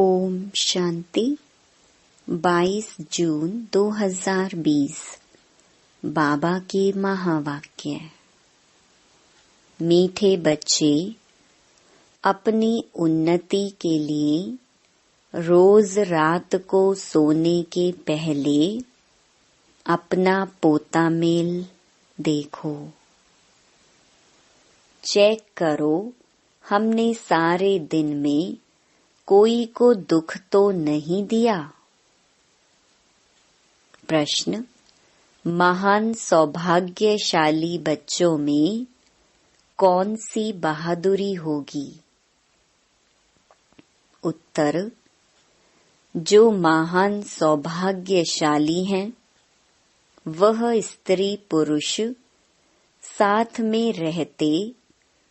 ओम शांति। 22 जून 2020 बाबा के महावाक्य। मीठे बच्चे, अपनी उन्नति के लिए रोज रात को सोने के पहले अपना पोता मेल देखो। चेक करो, हमने सारे दिन में कोई को दुख तो नहीं दिया। प्रश्न, महान सौभाग्यशाली बच्चों में कौन सी बहादुरी होगी? उत्तर, जो महान सौभाग्यशाली हैं वह स्त्री पुरुष साथ में रहते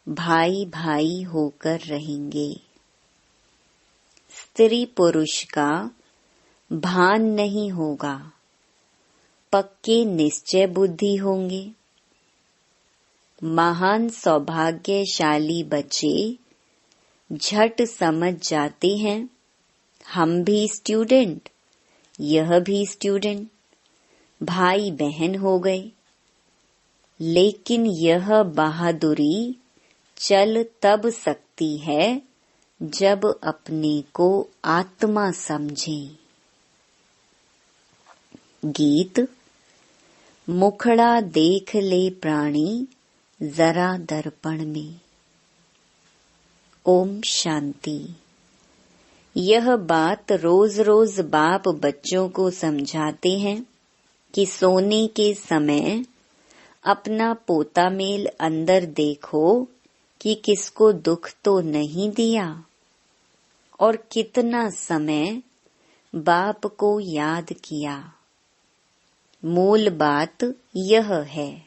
भाई भाई होकर रहेंगे। स्त्री पुरुष का भान नहीं होगा, पक्के निश्चय बुद्धि होंगे। महान सौभाग्यशाली बच्चे झट समझ जाते हैं, हम भी स्टूडेंट, यह भी स्टूडेंट, भाई बहन हो गए। लेकिन यह बहादुरी चल तब सकती है जब अपने को आत्मा समझें। गीत। मुखड़ा देख ले प्राणी जरा दर्पण में। ओम शांति। यह बात रोज रोज बाप बच्चों को समझाते हैं कि सोने के समय अपना पोता मेल अंदर देखो कि किसको दुख तो नहीं दिया और कितना समय बाप को याद किया। मूल बात यह है।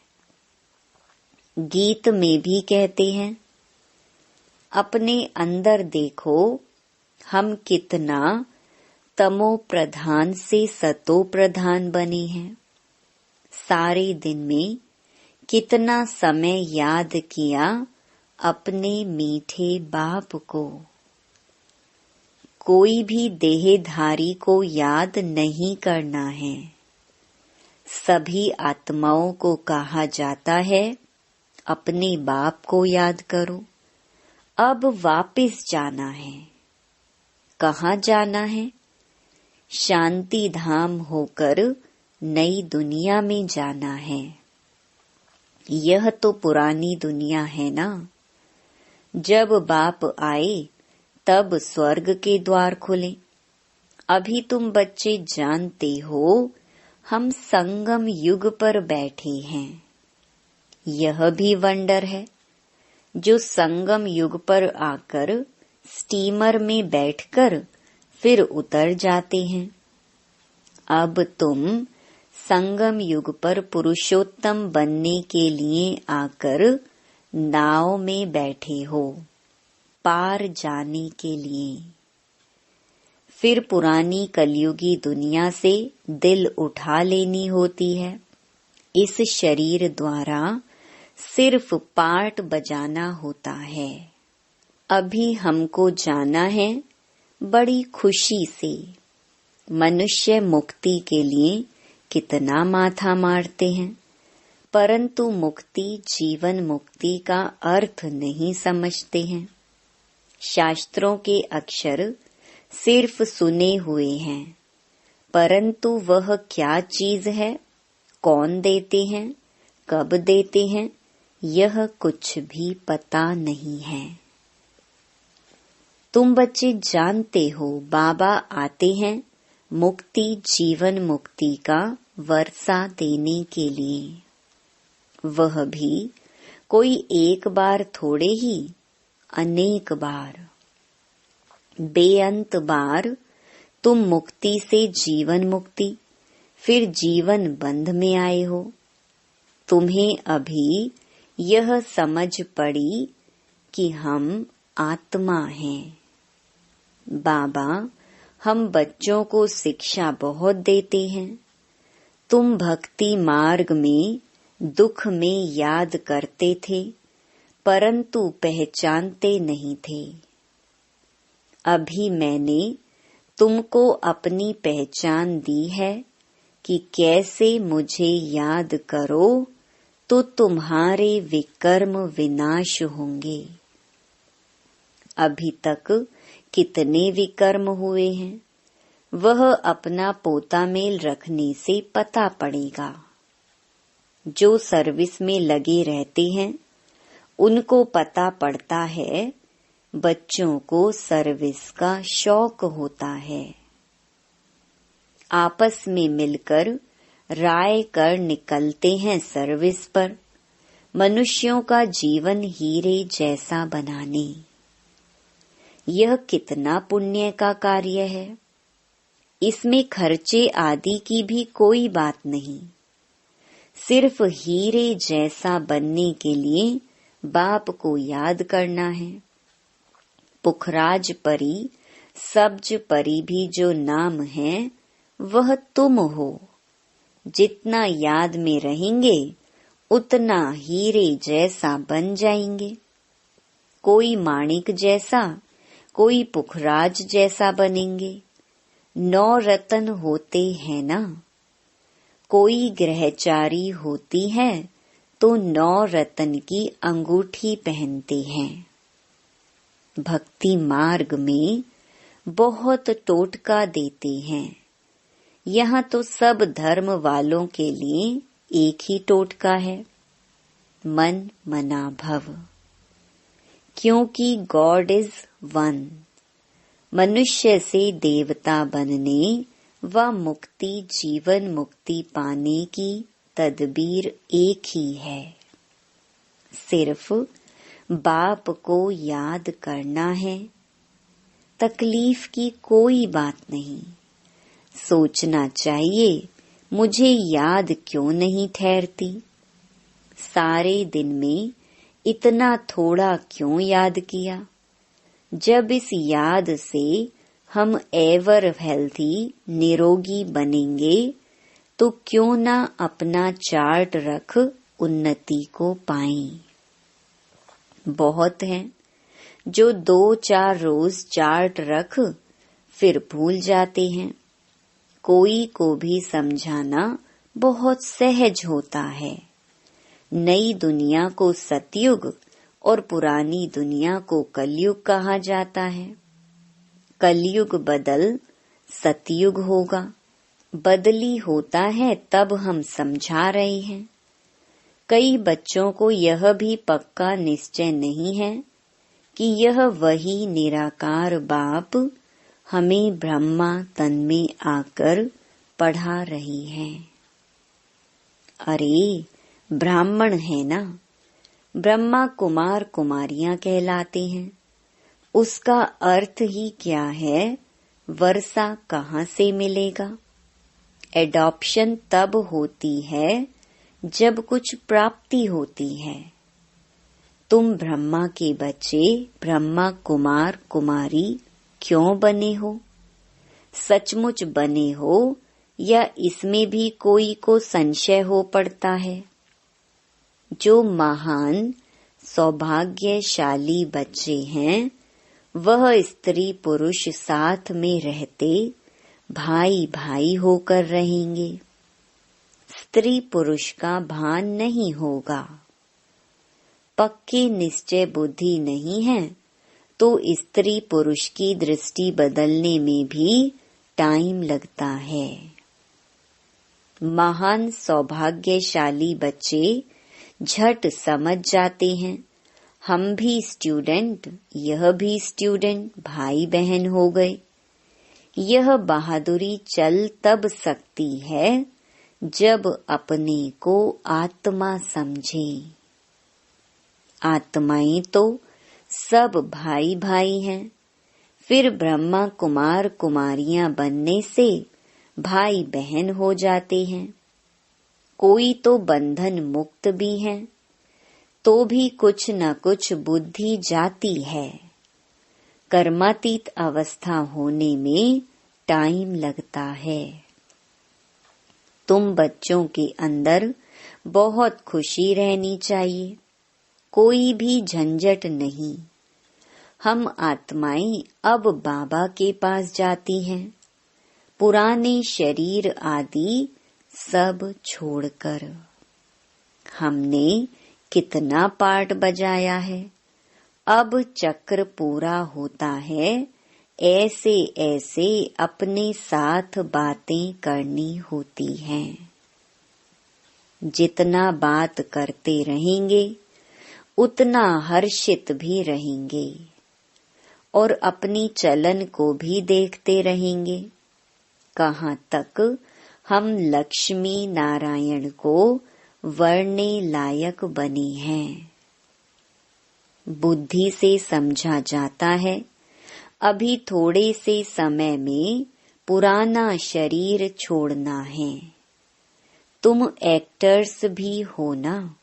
गीत में भी कहते हैं, अपने अंदर देखो हम कितना तमो प्रधान से सतो प्रधान बने हैं। सारे दिन में कितना समय याद किया अपने मीठे बाप को। कोई भी देहधारी को याद नहीं करना है। सभी आत्माओं को कहा जाता है, अपने बाप को याद करो। अब वापस जाना है। कहाँ जाना है? शांति धाम होकर नई दुनिया में जाना है। यह तो पुरानी दुनिया है ना। जब बाप आए तब स्वर्ग के द्वार खुले। अभी तुम बच्चे जानते हो हम संगम युग पर बैठे हैं। यह भी वंडर है, जो संगम युग पर आकर स्टीमर में बैठकर फिर उतर जाते हैं। अब तुम संगम युग पर पुरुषोत्तम बनने के लिए आकर नाव में बैठे हो, पार जाने के लिए। फिर पुरानी कलयुगी दुनिया से दिल उठा लेनी होती है। इस शरीर द्वारा सिर्फ पार्ट बजाना होता है। अभी हमको जाना है बड़ी खुशी से। मनुष्य मुक्ति के लिए कितना माथा मारते हैं, परंतु मुक्ति जीवन मुक्ति का अर्थ नहीं समझते हैं। शास्त्रों के अक्षर सिर्फ सुने हुए हैं, परंतु वह क्या चीज है, कौन देते हैं, कब देते हैं, यह कुछ भी पता नहीं है। तुम बच्चे जानते हो बाबा आते हैं मुक्ति जीवन मुक्ति का वर्षा देने के लिए। वह भी कोई एक बार थोड़े ही, अनेक बार, बेअंत बार तुम मुक्ति से जीवन मुक्ति, फिर जीवन बंध में आए हो। तुम्हें अभी यह समझ पड़ी कि हम आत्मा हैं। बाबा हम बच्चों को शिक्षा बहुत देते हैं। तुम भक्ति मार्ग में दुख में याद करते थे, परंतु पहचानते नहीं थे। अभी मैंने तुमको अपनी पहचान दी है कि कैसे मुझे याद करो तो तुम्हारे विकर्म विनाश होंगे। अभी तक कितने विकर्म हुए हैं वह अपना पोता मेल रखने से पता पड़ेगा। जो सर्विस में लगे रहते हैं उनको पता पड़ता है, बच्चों को सर्विस का शौक होता है। आपस में मिलकर राय कर निकलते हैं सर्विस पर, मनुष्यों का जीवन हीरे जैसा बनाने। यह कितना पुण्य का कार्य है। इसमें खर्चे आदि की भी कोई बात नहीं। सिर्फ हीरे जैसा बनने के लिए बाप को याद करना है। पुखराज परी, सब्ज परी भी जो नाम है वह तुम हो। जितना याद में रहेंगे उतना हीरे जैसा बन जाएंगे। कोई माणिक जैसा, कोई पुखराज जैसा बनेंगे। 9 रतन होते हैं ना। कोई ग्रहचारी होती है तो 9 रतन की अंगूठी पहनते हैं। भक्ति मार्ग में बहुत टोटका देते हैं। यहाँ तो सब धर्म वालों के लिए एक ही टोटका है, मन मना भव। क्योंकि गॉड इज वन। मनुष्य से देवता बनने व मुक्ति जीवन मुक्ति पाने की तदबीर एक ही है। सिर्फ बाप को याद करना है। तकलीफ की कोई बात नहीं। सोचना चाहिए मुझे याद क्यों नहीं ठहरती। सारे दिन में इतना थोड़ा क्यों याद किया। जब इस याद से हम एवर हेल्थी निरोगी बनेंगे तो क्यों ना अपना चार्ट रख उन्नति को पाएं। बहुत हैं जो 2-4 रोज चार्ट रख फिर भूल जाते हैं। कोई को भी समझाना बहुत सहज होता है। नई दुनिया को सतयुग और पुरानी दुनिया को कलयुग कहा जाता है। कलयुग बदल सतयुग होगा। बदली होता है तब हम समझा रहे हैं। कई बच्चों को यह भी पक्का निश्चय नहीं है कि यह वही निराकार बाप हमें ब्रह्मा तन में आकर पढ़ा रही है। अरे ब्राह्मण है ना, ब्रह्मा कुमार कुमारियां कहलाते हैं। उसका अर्थ ही क्या है, वर्षा कहाँ से मिलेगा। एडॉप्शन तब होती है जब कुछ प्राप्ति होती है। तुम ब्रह्मा के बच्चे ब्रह्मा कुमार कुमारी क्यों बने हो? सचमुच बने हो या इसमें भी कोई को संशय हो पड़ता है? जो महान सौभाग्यशाली बच्चे हैं वह स्त्री पुरुष साथ में रहते भाई भाई होकर रहेंगे। स्त्री पुरुष का भान नहीं होगा। पक्की निश्चय बुद्धि नहीं है तो स्त्री पुरुष की दृष्टि बदलने में भी टाइम लगता है। महान सौभाग्यशाली बच्चे झट समझ जाते हैं। हम भी स्टूडेंट, यह भी स्टूडेंट, भाई बहन हो गए। यह बहादुरी चल तब सकती है जब अपने को आत्मा समझे। आत्माएं तो सब भाई भाई हैं। फिर ब्रह्मा कुमार कुमारियां बनने से भाई बहन हो जाते हैं। कोई तो बंधन मुक्त भी है, तो भी कुछ न कुछ बुद्धि जाती है। कर्मातीत अवस्था होने में टाइम लगता है। तुम बच्चों के अंदर बहुत खुशी रहनी चाहिए, कोई भी झंझट नहीं। हम आत्माएं अब बाबा के पास जाती हैं, पुराने शरीर आदि सब छोड़कर। हमने कितना पाठ बजाया है, अब चक्र पूरा होता है। ऐसे ऐसे अपने साथ बातें करनी होती हैं। जितना बात करते रहेंगे उतना हर्षित भी रहेंगे और अपनी चलन को भी देखते रहेंगे। कहाँ तक हम लक्ष्मी नारायण को वर्णने लायक बने हैं। बुद्धि से समझा जाता है, अभी थोड़े से समय में पुराना शरीर छोड़ना है। तुम एक्टर्स भी हो ना,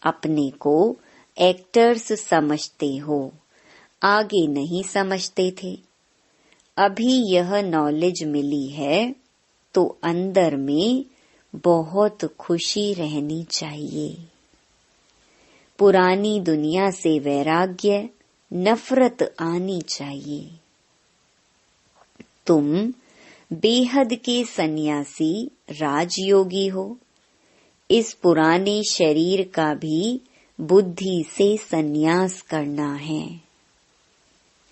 अपने को एक्टर्स समझते हो, आगे नहीं समझते थे। अभी यह नॉलेज मिली है तो अंदर में बहुत खुशी रहनी चाहिए। पुरानी दुनिया से वैराग्य, नफरत आनी चाहिए। तुम बेहद के सन्यासी राजयोगी हो। इस पुराने शरीर का भी बुद्धि से संन्यास करना है।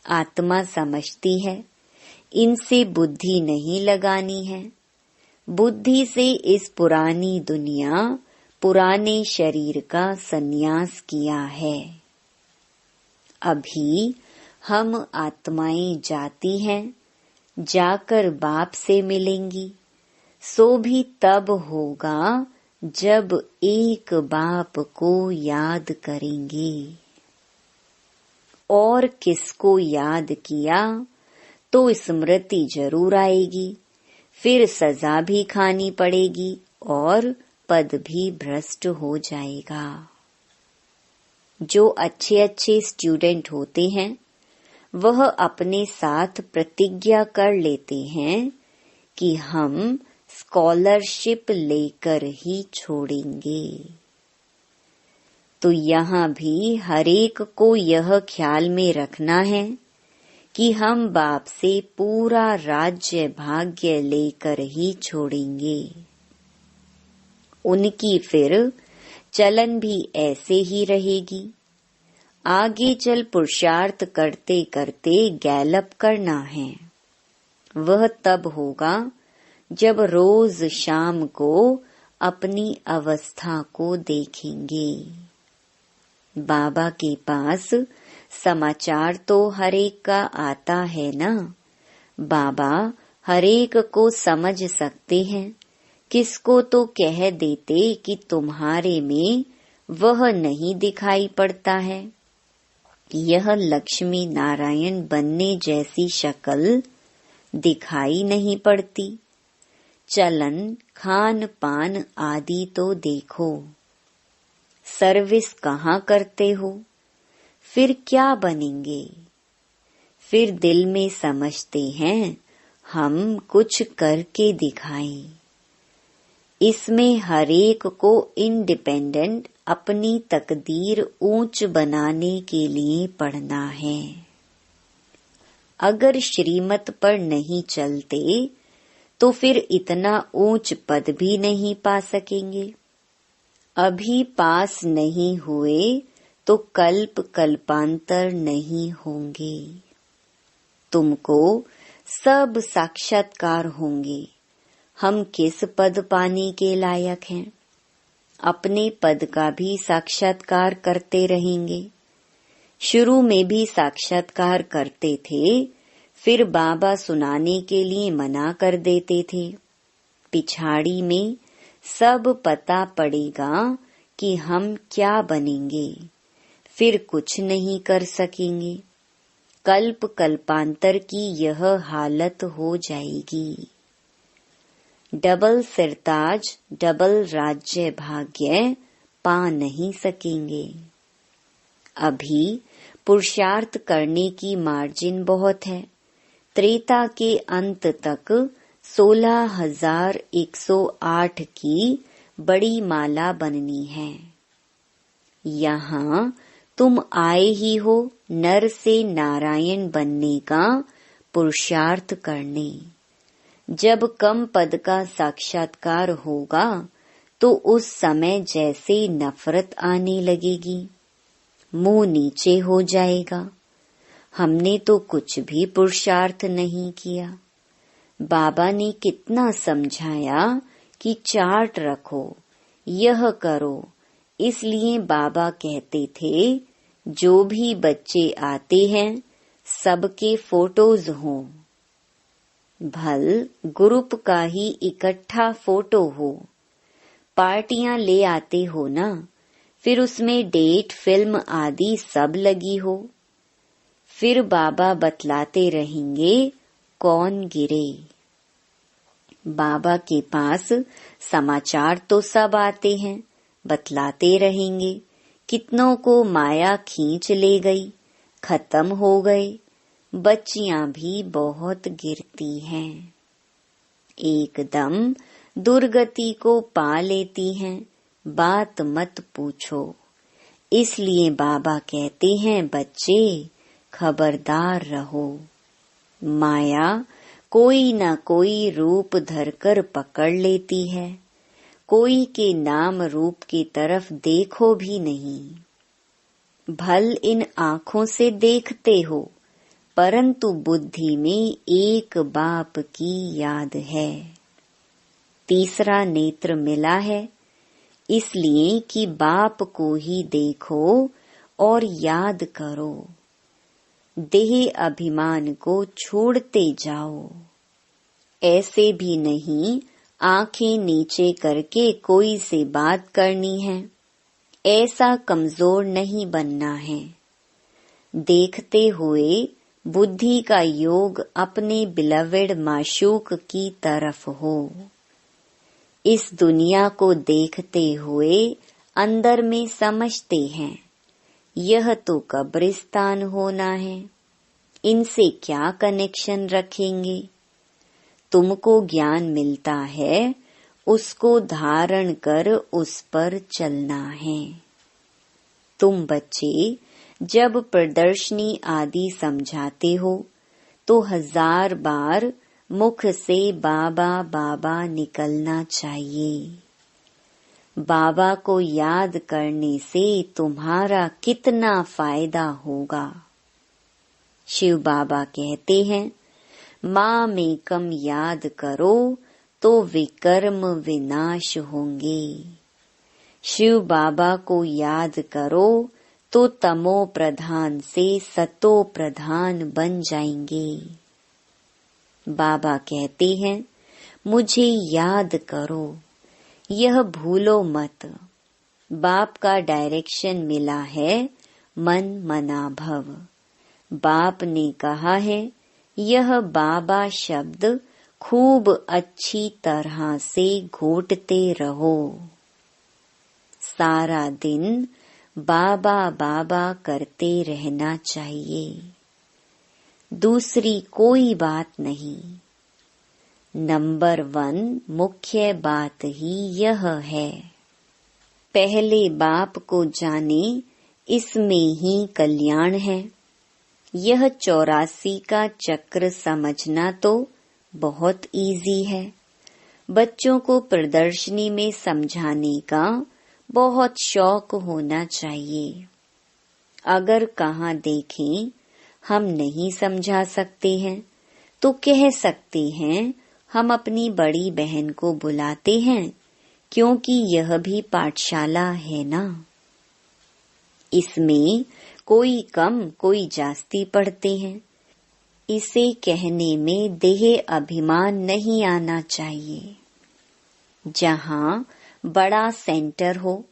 आत्मा समझती है, इनसे बुद्धि नहीं लगानी है। बुद्धि से इस पुरानी दुनिया, पुराने शरीर का संन्यास किया है। अभी हम आत्माएं जाती हैं, जाकर बाप से मिलेंगी। सो भी तब होगा जब एक बाप को याद करेंगे। और किसको याद किया तो स्मृति जरूर आएगी, फिर सजा भी खानी पड़ेगी और पद भी भ्रष्ट हो जाएगा। जो अच्छे अच्छे स्टूडेंट होते हैं वह अपने साथ प्रतिज्ञा कर लेते हैं कि हम स्कॉलरशिप लेकर ही छोड़ेंगे। तो यहाँ भी हरेक को यह ख्याल में रखना है कि हम बाप से पूरा राज्य भाग्य लेकर ही छोड़ेंगे। उनकी फिर चलन भी ऐसे ही रहेगी। आगे चल पुरुषार्थ करते करते गैलप करना है। वह तब होगा जब रोज शाम को अपनी अवस्था को देखेंगे। बाबा के पास समाचार तो हरेक का आता है ना। बाबा हरेक को समझ सकते हैं। किसको तो कह देते कि तुम्हारे में वह नहीं दिखाई पड़ता है। यह लक्ष्मी नारायण बनने जैसी शक्ल दिखाई नहीं पड़ती। चलन, खान पान आदि तो देखो। सर्विस कहाँ करते हो, फिर क्या बनेंगे। फिर दिल में समझते हैं हम कुछ करके दिखाएं। इसमें हरेक को इंडिपेंडेंट अपनी तकदीर ऊंच बनाने के लिए पढ़ना है। अगर श्रीमत पर नहीं चलते तो फिर इतना ऊंच पद भी नहीं पा सकेंगे। अभी पास नहीं हुए तो कल्प कल्पांतर नहीं होंगे। तुमको सब साक्षात्कार होंगे। हम किस पद पाने के लायक हैं, अपने पद का भी साक्षात्कार करते रहेंगे। शुरू में भी साक्षात्कार करते थे, फिर बाबा सुनाने के लिए मना कर देते थे। पिछाड़ी में सब पता पड़ेगा कि हम क्या बनेंगे, फिर कुछ नहीं कर सकेंगे। कल्प कल्पांतर की यह हालत हो जाएगी। डबल सिरताज, डबल राज्य भाग्य पा नहीं सकेंगे। अभी पुरुषार्थ करने की मार्जिन बहुत है। त्रेता के अंत तक 16,108 की बड़ी माला बननी है। यहाँ तुम आए ही हो नर से नारायण बनने का पुरुषार्थ करने। जब कम पद का साक्षात्कार होगा तो उस समय जैसे नफरत आने लगेगी, मुंह नीचे हो जाएगा। हमने तो कुछ भी पुरुषार्थ नहीं किया। बाबा ने कितना समझाया कि चार्ट रखो, यह करो। इसलिए बाबा कहते थे जो भी बच्चे आते हैं सबके फोटोज हों। भल ग्रुप का ही इकट्ठा फोटो हो। पार्टियां ले आते हो ना, फिर उसमें डेट, फिल्म आदि सब लगी हो। फिर बाबा बतलाते रहेंगे कौन गिरे। बाबा के पास समाचार तो सब आते हैं, बतलाते रहेंगे कितनों को माया खींच ले गई, खत्म हो गए। बच्चियां भी बहुत गिरती हैं, एकदम दुर्गति को पा लेती हैं, बात मत पूछो। इसलिए बाबा कहते हैं बच्चे खबरदार रहो। माया कोई न कोई रूप धरकर पकड़ लेती है। कोई के नाम रूप की तरफ देखो भी नहीं। भल इन आँखों से देखते हो, परंतु बुद्धि में एक बाप की याद है। तीसरा नेत्र मिला है इसलिए कि बाप को ही देखो और याद करो। देह अभिमान को छोड़ते जाओ। ऐसे भी नहीं आंखें नीचे करके कोई से बात करनी है, ऐसा कमजोर नहीं बनना है। देखते हुए बुद्धि का योग अपने बिलवेड माशूक की तरफ हो। इस दुनिया को देखते हुए अंदर में समझते हैं यह तो कब्रिस्तान होना है, इनसे क्या कनेक्शन रखेंगे। तुमको ज्ञान मिलता है, उसको धारण कर उस पर चलना है। तुम बच्चे जब प्रदर्शनी आदि समझाते हो तो 1000 बार मुख से बाबा बाबा निकलना चाहिए। बाबा को याद करने से तुम्हारा कितना फायदा होगा। शिव बाबा कहते हैं मामेकम याद करो तो विकर्म विनाश होंगे। शिव बाबा को याद करो तो तमो प्रधान से सतो प्रधान बन जाएंगे। बाबा कहते हैं मुझे याद करो, यह भूलो मत। बाप का डायरेक्शन मिला है मन मना भव। बाप ने कहा है यह बाबा शब्द खूब अच्छी तरह से घोटते रहो। सारा दिन बाबा बाबा करते रहना चाहिए, दूसरी कोई बात नहीं। नंबर 1 मुख्य बात ही यह है। पहले बाप को जाने, इसमें ही कल्याण है। यह 84 का चक्र समझना तो बहुत इजी है। बच्चों को प्रदर्शनी में समझाने का बहुत शौक होना चाहिए। अगर कहाँ देखें हम नहीं समझा सकते हैं तो कह सकते हैं हम अपनी बड़ी बहन को बुलाते हैं, क्योंकि यह भी पाठशाला है ना। इसमें कोई कम कोई जास्ती पढ़ते हैं। इसे कहने में देह अभिमान नहीं आना चाहिए। जहाँ बड़ा सेंटर हो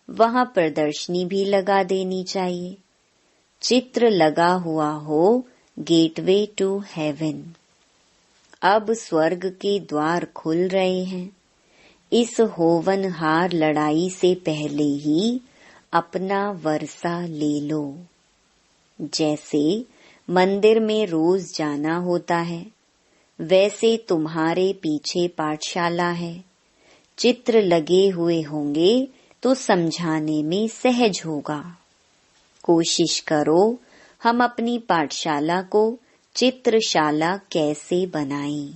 वहाँ प्रदर्शनी भी लगा देनी चाहिए। चित्र लगा हुआ हो गेटवे टू हेवन। अब स्वर्ग के द्वार खुल रहे हैं। इस होवनहार लड़ाई से पहले ही अपना वर्षा ले लो। जैसे मंदिर में रोज जाना होता है, वैसे तुम्हारे पीछे पाठशाला है। चित्र लगे हुए होंगे तो समझाने में सहज होगा। कोशिश करो हम अपनी पाठशाला को चित्रशाला कैसे बनाएं।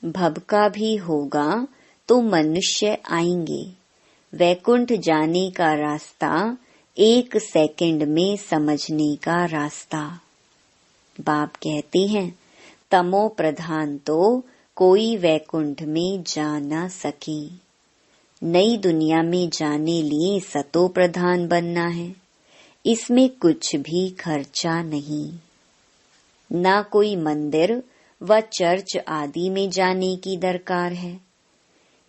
भवका भी होगा तो मनुष्य आएंगे। वैकुंठ जाने का रास्ता 1 सेकंड में समझने का रास्ता। बाप कहते हैं तमो प्रधान तो कोई वैकुंठ में जा ना सके। नई दुनिया में जाने लिए सतो प्रधान बनना है। इसमें कुछ भी खर्चा नहीं। ना कोई मंदिर व चर्च आदि में जाने की दरकार है।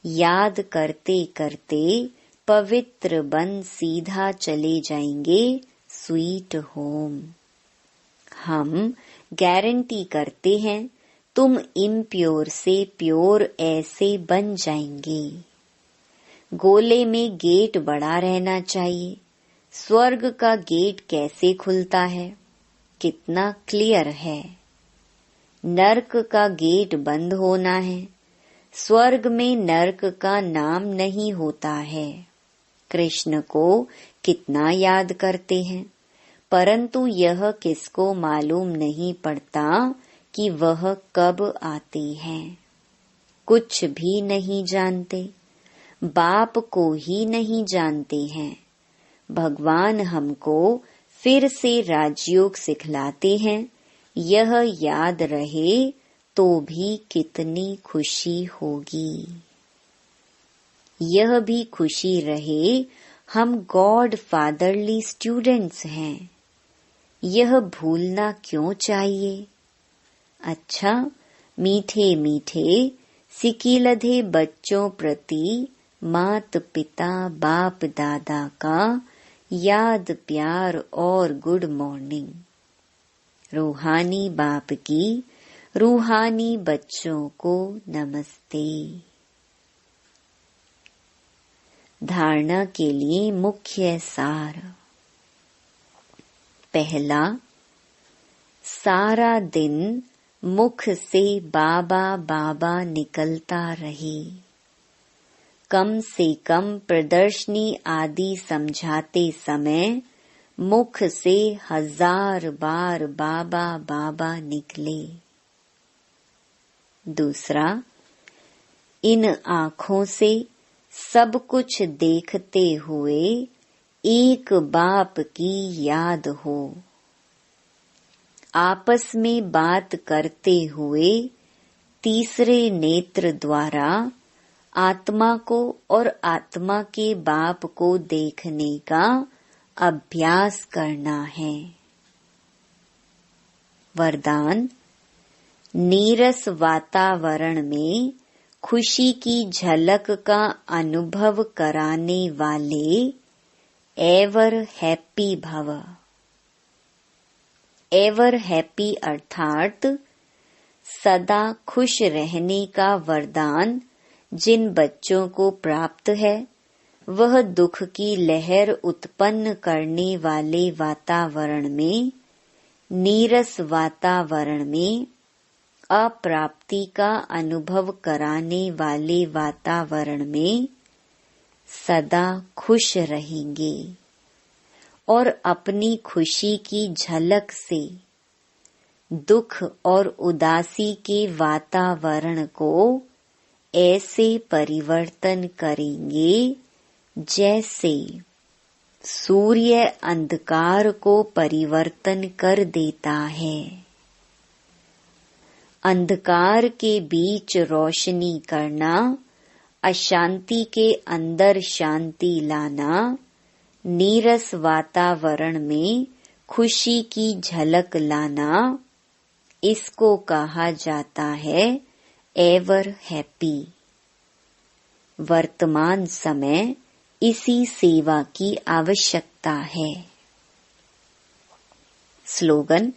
याद करते करते पवित्र बन सीधा चले जाएंगे स्वीट होम। हम गारंटी करते हैं तुम इम्प्योर से प्योर ऐसे बन जाएंगे। गोले में गेट बड़ा रहना चाहिए। स्वर्ग का गेट कैसे खुलता है, कितना क्लियर है। नर्क का गेट बंद होना है। स्वर्ग में नर्क का नाम नहीं होता है। कृष्ण को कितना याद करते हैं, परंतु यह किसको मालूम नहीं पड़ता कि वह कब आते हैं। कुछ भी नहीं जानते, बाप को ही नहीं जानते हैं। भगवान हमको फिर से राजयोग सिखलाते हैं। यह याद रहे तो भी कितनी खुशी होगी। यह भी खुशी रहे हम गॉड फादरली स्टूडेंट्स हैं। यह भूलना क्यों चाहिए। अच्छा, मीठे मीठे सिकिलधे बच्चों प्रति मात पिता बाप दादा का याद प्यार और गुड मॉर्निंग। रूहानी बाप की रूहानी बच्चों को नमस्ते। धारणा के लिए मुख्य सार। पहला, सारा दिन मुख से बाबा बाबा निकलता रहे। कम से कम प्रदर्शनी आदि समझाते समय मुख से 1000 बार बाबा बाबा निकले। दूसरा, इन आँखों से सब कुछ देखते हुए एक बाप की याद हो। आपस में बात करते हुए तीसरे नेत्र द्वारा आत्मा को और आत्मा के बाप को देखने का अभ्यास करना है। वरदान, नीरस वातावरण में खुशी की झलक का अनुभव कराने वाले एवर हैप्पी भव। एवर हैप्पी अर्थात सदा खुश रहने का वरदान जिन बच्चों को प्राप्त है, वह दुख की लहर उत्पन्न करने वाले वातावरण में, नीरस वातावरण में, अप्राप्ति का अनुभव कराने वाले वातावरण में सदा खुश रहेंगे और अपनी खुशी की झलक से दुख और उदासी के वातावरण को ऐसे परिवर्तन करेंगे जैसे सूर्य अंधकार को परिवर्तन कर देता है। अंधकार के बीच रोशनी करना, अशांति के अंदर शांति लाना, नीरस वातावरण में खुशी की झलक लाना, इसको कहा जाता है एवर हैप्पी। वर्तमान समय इसी सेवा की आवश्यकता है। स्लोगन,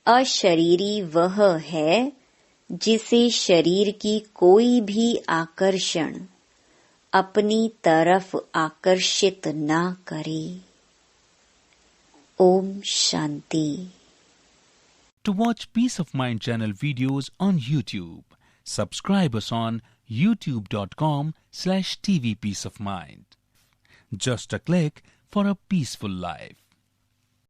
अशरीरी वह है जिसे शरीर की कोई भी आकर्षण अपनी तरफ आकर्षित ना करे। Om Shanti. To watch Peace of Mind channel videos on YouTube, subscribe us on youtube.com/tvpeaceofmind. Just a click for a peaceful life.